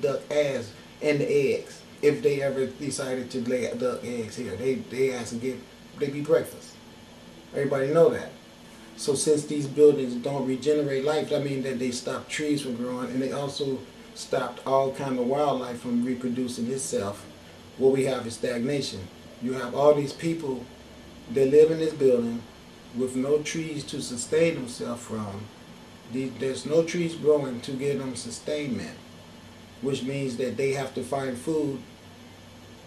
duck ass and the eggs. If they ever decided to lay duck eggs here, they ask and they be breakfast. Everybody know that. So since these buildings don't regenerate life, that means that they stop trees from growing, and they also stopped all kind of wildlife from reproducing itself. What we have is stagnation. You have all these people that live in this building with no trees to sustain themselves from. There's no trees growing to give them sustainment, which means that they have to find food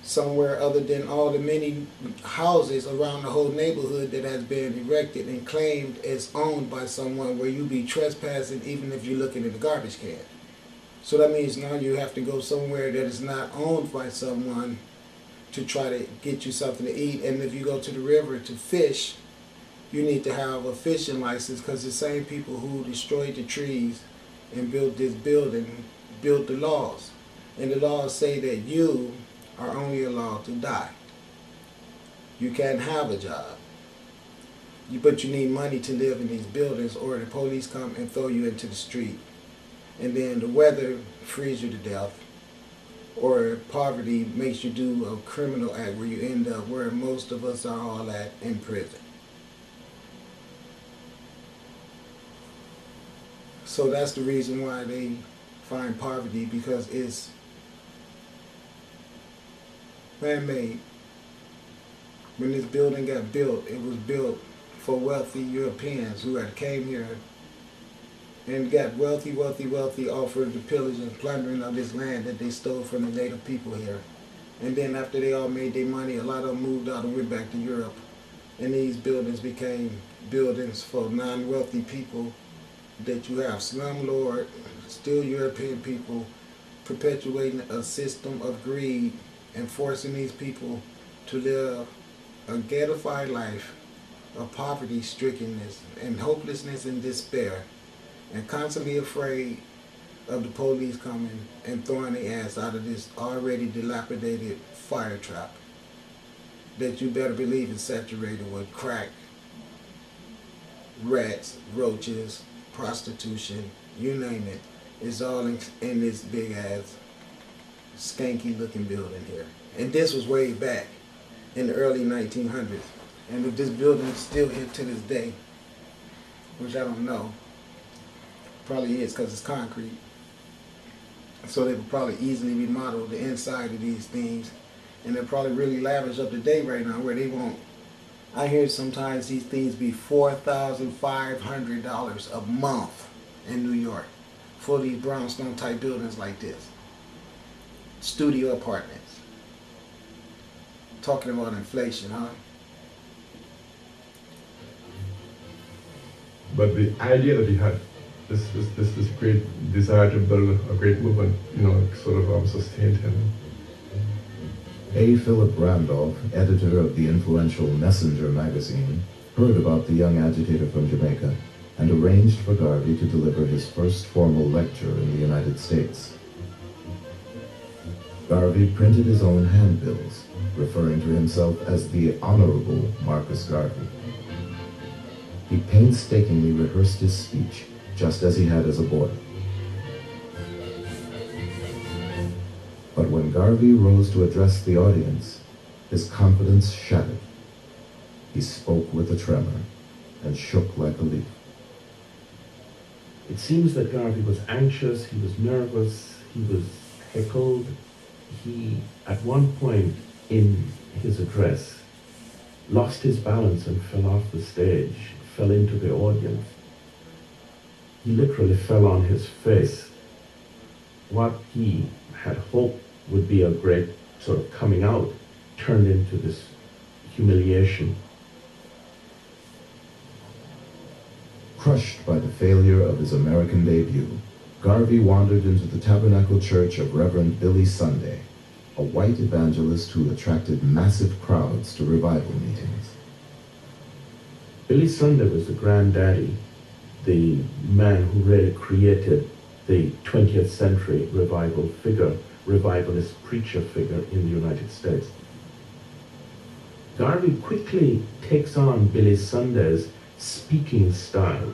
somewhere other than all the many houses around the whole neighborhood that has been erected and claimed as owned by someone, where you be trespassing even if you're looking in the garbage can. So that means now you have to go somewhere that is not owned by someone to try to get you something to eat. And if you go to the river to fish, you need to have a fishing license, because the same people who destroyed the trees and built this building built the laws. And the laws say that you are only allowed to die. You can't have a job. But you need money to live in these buildings, or the police come and throw you into the street. And then the weather frees you to death, or poverty makes you do a criminal act where you end up where most of us are all at, in prison. So that's the reason why they find poverty, because it's man-made. When this building got built, it was built for wealthy Europeans who had came here and got wealthy off of the pillage and plundering of this land that they stole from the native people here. And then after they all made their money, a lot of them moved out and went back to Europe. And these buildings became buildings for non-wealthy people, that you have slumlord, still European people, perpetuating a system of greed and forcing these people to live a ghettofied life of poverty, strickenness, and hopelessness and despair, and constantly afraid of the police coming and throwing their ass out of this already dilapidated fire trap that you better believe is saturated with crack, rats, roaches, prostitution, you name it. It's all in this big ass skanky looking building here. And this was way back in the early 1900s. And if this building is still here to this day, which I don't know, probably is because it's concrete. So they would probably easily remodel the inside of these things. And they're probably really lavish up to date right now, where they won't. I hear sometimes these things be $4,500 a month in New York for these brownstone type buildings like this. Studio apartments. Talking about inflation, huh? But the idea that he had, this great desire to build a great movement, sort of sustained him. A. Philip Randolph, editor of the influential Messenger magazine, heard about the young agitator from Jamaica and arranged for Garvey to deliver his first formal lecture in the United States. Garvey printed his own handbills, referring to himself as the Honorable Marcus Garvey. He painstakingly rehearsed his speech, just as he had as a boy. But when Garvey rose to address the audience, his confidence shattered. He spoke with a tremor and shook like a leaf. It seems that Garvey was anxious, he was nervous, he was heckled. He, at one point in his address, lost his balance and fell off the stage, fell into the audience. He literally fell on his face. What he had hoped would be a great sort of coming out turned into this humiliation. Crushed by the failure of his American debut, Garvey wandered into the Tabernacle Church of Reverend Billy Sunday, a white evangelist who attracted massive crowds to revival meetings. Billy Sunday was the granddaddy, the man who really created the 20th century revival figure, revivalist preacher figure in the United States. Garvey quickly takes on Billy Sunday's speaking style,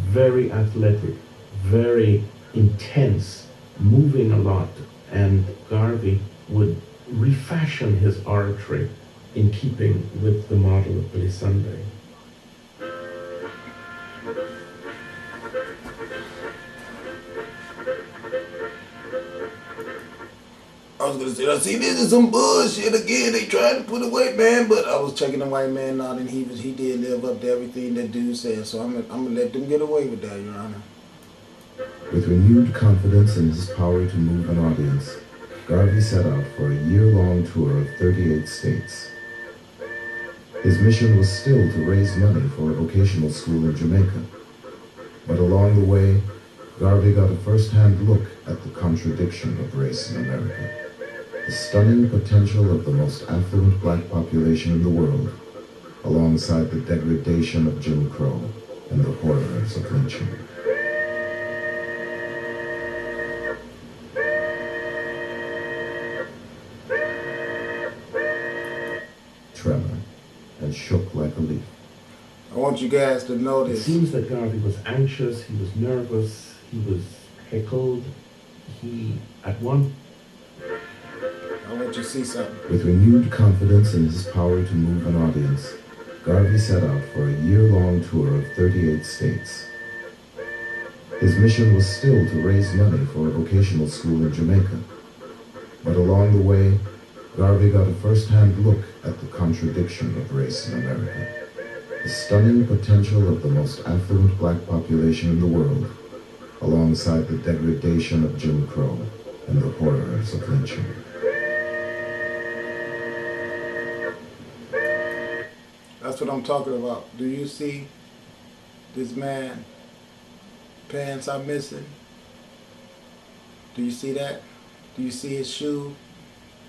very athletic, very intense, moving a lot, and Garvey would refashion his oratory in keeping with the model of Billy Sunday. I was gonna say, I see this is some bullshit again. They trying to put a white man, but I was checking the white man out, and he did live up to everything that dude said. So I'm gonna let them get away with that, Your Honor. With renewed confidence in his power to move an audience, Garvey set out for a year-long tour of 38 states. His mission was still to raise money for a vocational school in Jamaica. But along the way, Garvey got a first-hand look at the contradiction of race in America. The stunning potential of the most affluent black population in the world, alongside the degradation of Jim Crow and the horrors of lynching. Tremor, and shook like a leaf. I want you guys to know It this. seems that Garvey was anxious, he was nervous, he was heckled. He, at one I want you to see something. With renewed confidence in his power to move an audience, Garvey set out for a year-long tour of 38 states. His mission was still to raise money for a vocational school in Jamaica. But along the way, Garvey got a first-hand look at the contradiction of race in America. The stunning potential of the most affluent black population in the world, alongside the degradation of Jim Crow and the horrors of lynching. That's what I'm talking about. Do you see this man? Pants are missing. Do you see that? Do you see his shoe?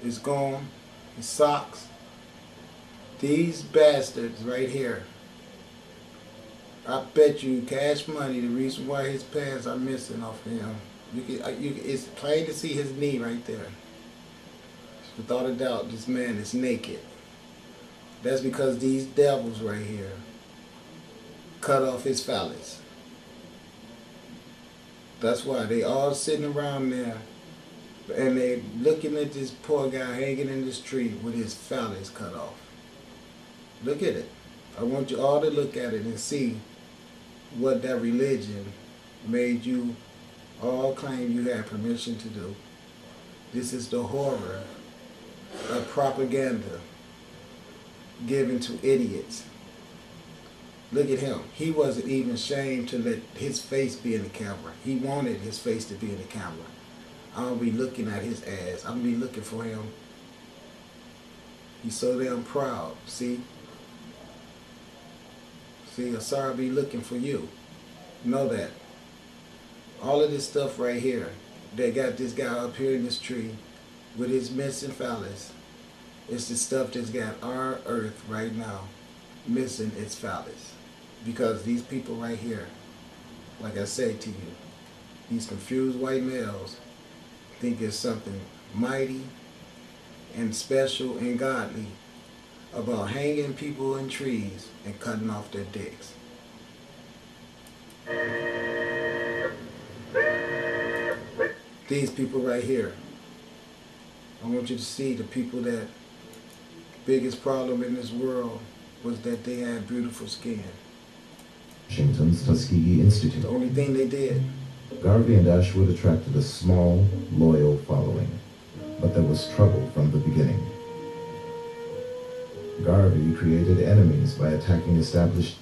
It's gone. His socks. These bastards right here. I bet you cash money the reason why his pants are missing off of him. It's plain to see his knee right there. Without a doubt, this man is naked. That's because these devils right here cut off his phallus. That's why they all sitting around there and they looking at this poor guy hanging in this tree with his phallus cut off. Look at it. I want you all to look at it and see what that religion made you all claim you had permission to do. This is the horror of propaganda given to idiots. Look at him. He wasn't even ashamed to let his face be in the camera. He wanted his face to be in the camera. I'll be looking at his ass. I'll be looking for him. He's so damn proud. See? See, Asar be looking for you. Know that. All of this stuff right here, they got this guy up here in this tree with his missing phallus. It's the stuff that's got our earth right now missing its phallus. Because these people right here, like I say to you, these confused white males think it's something mighty and special and godly about hanging people in trees and cutting off their dicks. These people right here, I want you to see the people that biggest problem in this world was that they had beautiful skin. Washington's Tuskegee Institute. The only thing they did. Garvey and Ashwood attracted a small, loyal following, but there was trouble from the beginning. Garvey created enemies by attacking established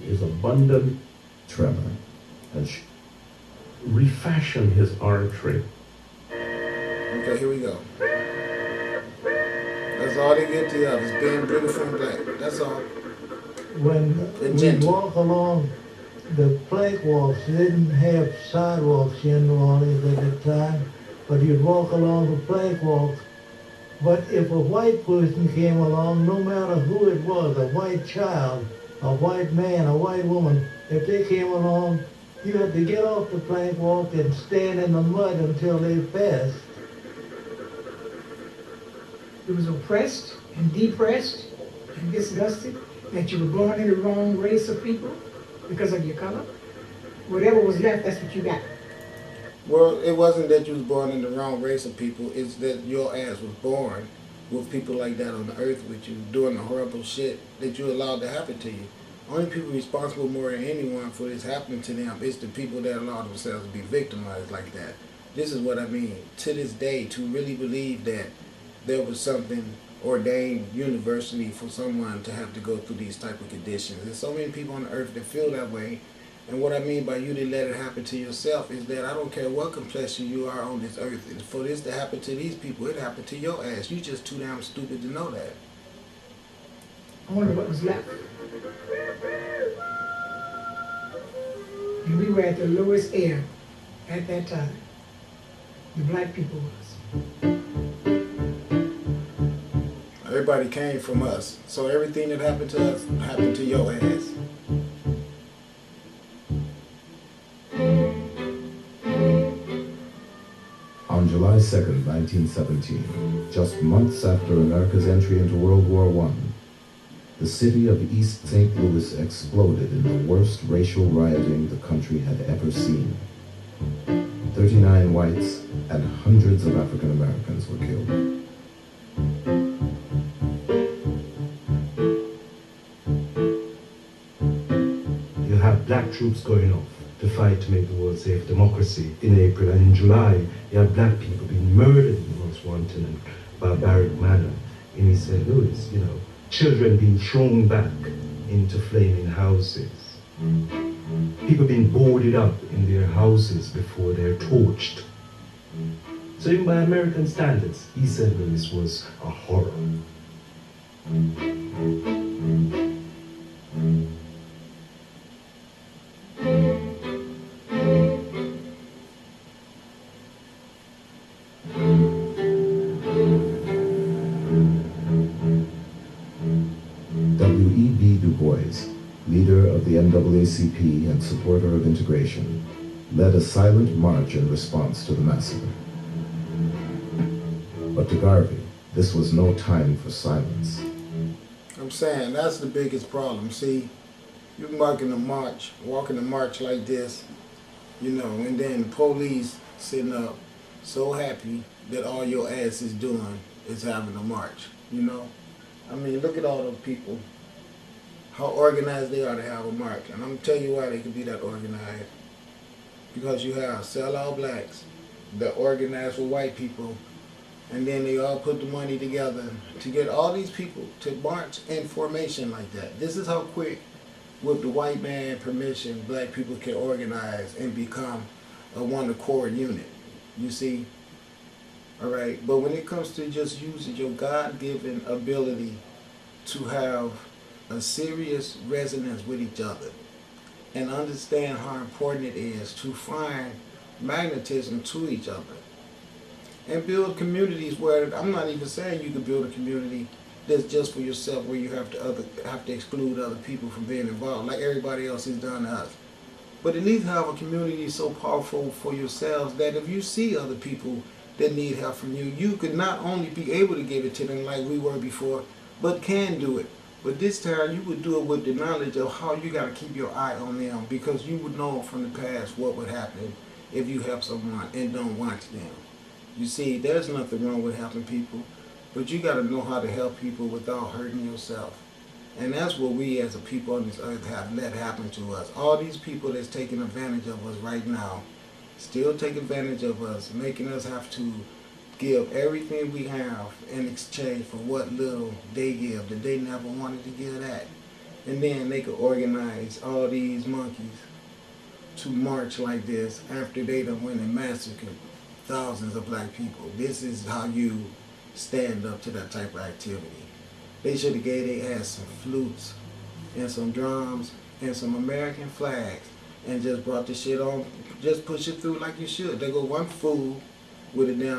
is abundant, tremor and refashion his oratory. Okay, here we go. That's all they get to us, is being beautiful and black. That's all. When And we gentle. walk along the plank walks, they didn't have sidewalks in New Orleans at the time, but you'd walk along the plank walks. But if a white person came along, no matter who it was, a white child, a white man, a white woman, if they came along, you had to get off the plank walk and stand in the mud until they passed. You was oppressed and depressed and disgusted that you were born in the wrong race of people because of your color. Whatever was left, that's what you got. Well, it wasn't that you was born in the wrong race of people. It's that your ass was born with people like that on the earth with you, doing the horrible shit that you allowed to happen to you. Only people responsible more than anyone for this happening to them is the people that allow themselves to be victimized like that. This is what I mean. To this day, to really believe that there was something ordained universally for someone to have to go through these type of conditions. There's so many people on the earth that feel that way. And what I mean by you didn't let it happen to yourself is that I don't care what complexion you are on this earth. For this to happen to these people, it happened to your ass. You just too damn stupid to know that. I wonder what was left. And we were at the lowest ebb at that time. The black people was. Everybody came from us. So everything that happened to us happened to your ass. On July 2nd, 1917, just months after America's entry into World War I, the city of East St. Louis exploded in the worst racial rioting the country had ever seen. 39 whites and hundreds of African Americans were killed. You have black troops going off to fight to make the world safe, democracy in April, and in July you have black people being murdered in the most wanton and barbaric manner in East St. Louis, you know, children being thrown back into flaming houses, people being boarded up in their houses before they're torched. So even by American standards, East St. Louis was a horror. W.E.B. Du Bois, leader of the NAACP and supporter of integration, led a silent march in response to the massacre. But to Garvey, this was no time for silence. I'm saying that's the biggest problem. See, you're walking a march like this, you know, and then the police sitting up so happy that all your ass is doing is having a march, you know? I mean, look at all those people, how organized they are to have a march. And I'm going to tell you why they can be that organized. Because you have sellout blacks that organize with white people, and then they all put the money together to get all these people to march in formation like that. This is how quick, with the white man permission, black people can organize and become a one accord unit. You see? All right, but when it comes to just using your God-given ability to have a serious resonance with each other and understand how important it is to find magnetism to each other and build communities where, I'm not even saying you could build a community that's just for yourself where you have to exclude other people from being involved like everybody else has done to us. But at least have a community so powerful for yourselves that if you see other people that need help from you, you could not only be able to give it to them like we were before, but can do it. But this time you would do it with the knowledge of how you got to keep your eye on them, because you would know from the past what would happen if you help someone and don't watch them. You see, there's nothing wrong with helping people, but you got to know how to help people without hurting yourself. And that's what we as a people on this earth have let happen to us. All these people that's taking advantage of us right now still take advantage of us, making us have to give everything we have in exchange for what little they give that they never wanted to give that. And then they could organize all these monkeys to march like this after they done went and massacred thousands of black people. This is how you stand up to that type of activity. They should have gave their ass some flutes and some drums and some American flags and just brought the shit on, just push it through like you should. They go one fool with a damn